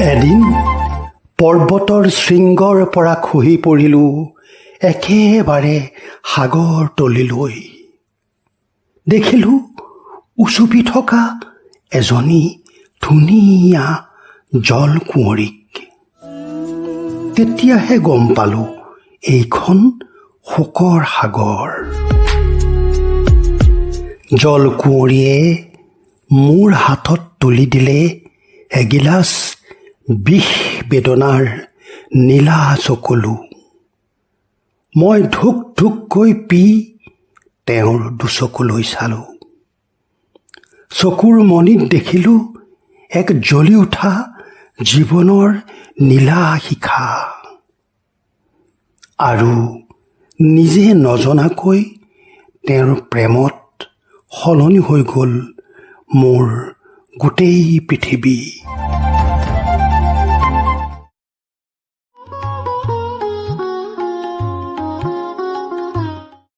এদিন পৰ্বতৰ শৃংগৰ পৰা খহি পৰিলোঁ একেবাৰে সাগৰ তলিলৈ। দেখিলোঁ উচুপি থকা এজনী ধুনীয়া জলকুঁৱৰীক। তেতিয়াহে গম পালোঁ এইখন শোকৰ সাগৰ। জলকুঁৱৰীয়ে মোৰ হাতত তুলি দিলে এগিলাচ বিষ বেদনাৰ নীলা চকলো। মই ঢুক ঢুককৈ পি তেওঁৰ দুচকুলৈ চালোঁ। চকুৰ মণিত দেখিলোঁ এক জ্বলি উঠা জীৱনৰ নীলা শিখা। আৰু নিজে নজনাকৈ তেওঁৰ প্ৰেমত সলনি হৈ গ'ল মোৰ গোটেই পৃথিৱী।